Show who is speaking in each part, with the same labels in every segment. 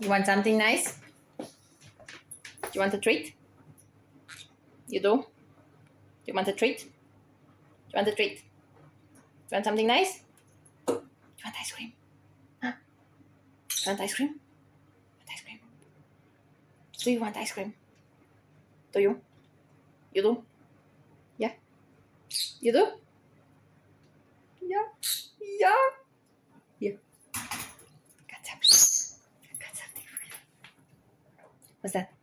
Speaker 1: You want something nice? You want a treat? You do? You want a treat? You want a treat? You want something nice? You want ice cream? Huh? You want ice cream? Want ice cream? Do you want ice cream? Do you? You do? Yeah? You do? Yeah? Yeah? Yeah. Got something. Got something for you. What's that?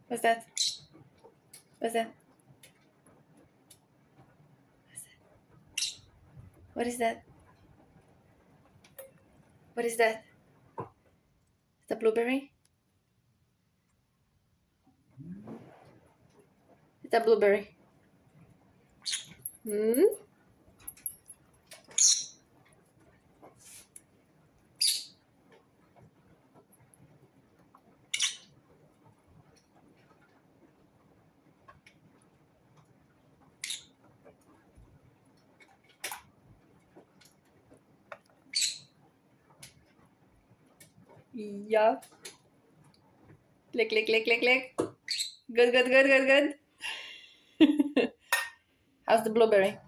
Speaker 1: What's that? What's that? What is that? What is that? Is that blueberry? Is that blueberry? Hmm? Yeah. Lick, lick, lick, lick, lick. Good, good, good, good, good. How's the blueberry?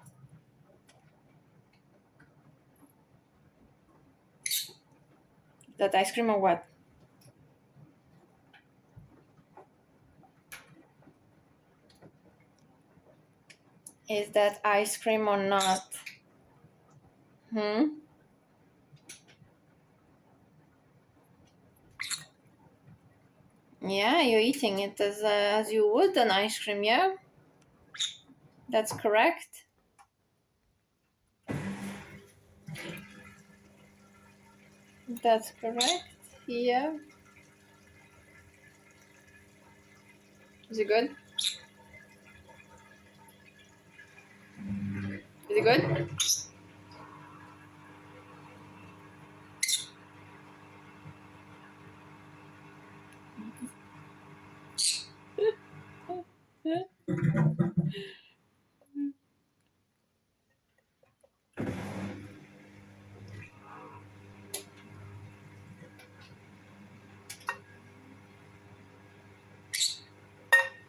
Speaker 1: That ice cream or what? Is that ice cream or not? Hmm? Yeah, you're eating it as you would an ice cream, yeah? That's correct. That's correct. Yeah. Is it good? Is it good?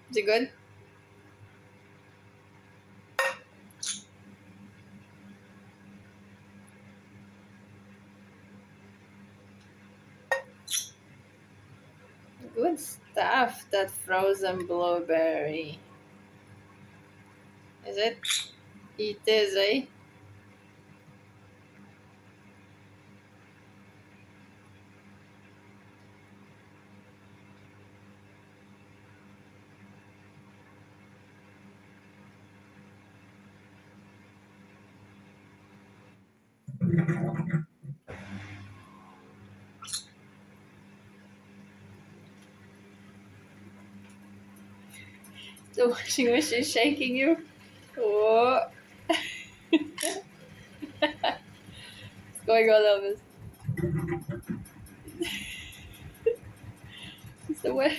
Speaker 1: Is it good? Good stuff, that frozen blueberry. Is it? It is, eh? The washing machine shaking you? Oh. What's going on, Elvis? It's the way.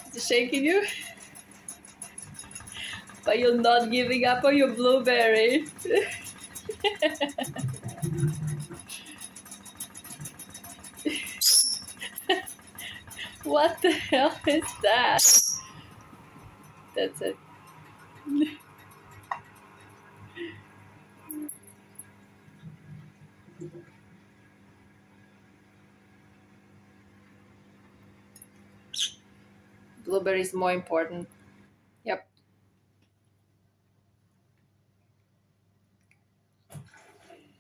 Speaker 1: Is it shaking you? But you're not giving up on your blueberry. What the hell is that? That's it. Blueberry is more important. Yep.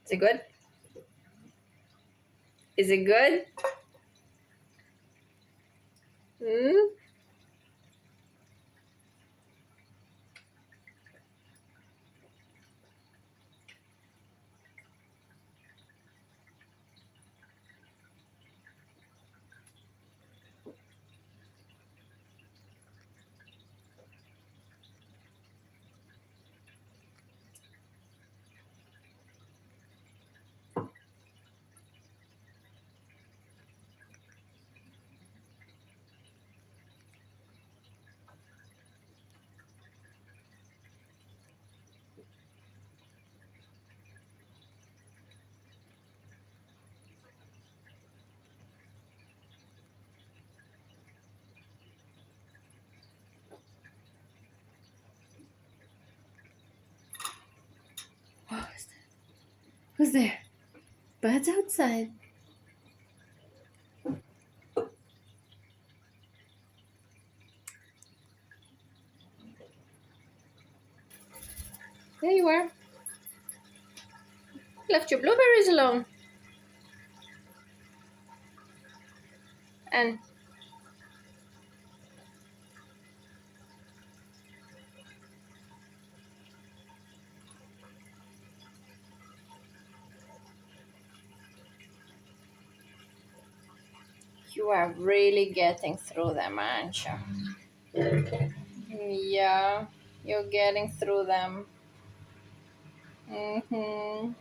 Speaker 1: Is it good? Is it good? Hmm? Who's there? Birds outside. There you are. Left your blueberries alone. And you are really getting through them, aren't you? Yeah, you're getting through them. Mm-hmm.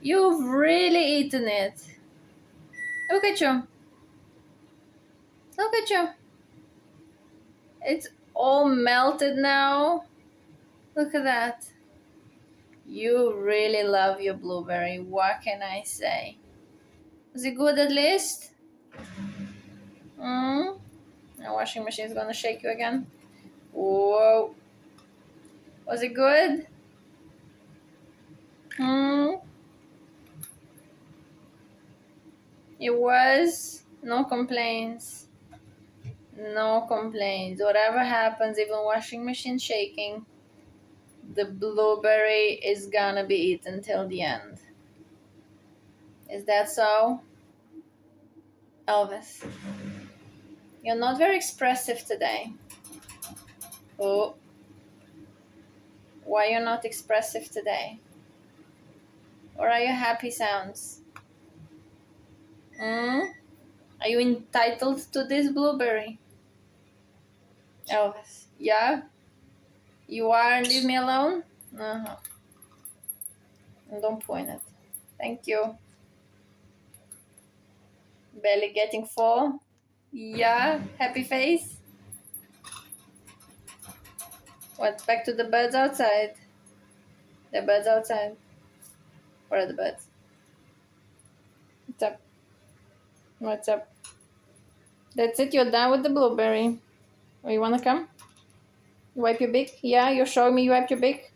Speaker 1: You've really eaten it. Look at you. Look at you. It's all melted now. Look at that. You really love your blueberry. What can I say? Was it good at least? Mm? The washing machine is gonna shake you again. Whoa. Was it good? Hmm? It was. No complaints. No complaints. Whatever happens, even washing machine shaking, the blueberry is gonna be eaten till the end. Is that so? Elvis, you're not very expressive today. Oh, why you're not expressive today? Or are you happy sounds? Hmm? Are you entitled to this blueberry? Elvis, yeah? You are and leave me alone? Uh-huh. And don't point it. Thank you. Belly getting full? Yeah? Happy face? What, back to the birds outside? The birds outside. Where are the birds? What's up? What's up? That's it, you're done with the blueberry. Oh, you wanna come? You wipe your beak? Yeah, you're showing me you wiped your beak?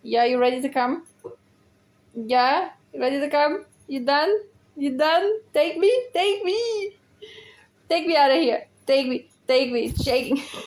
Speaker 1: Yeah, you ready to come? Yeah? You ready to come? You done? You done? Take me? Take me! Take me out of here. Take me. Take me. It's shaking.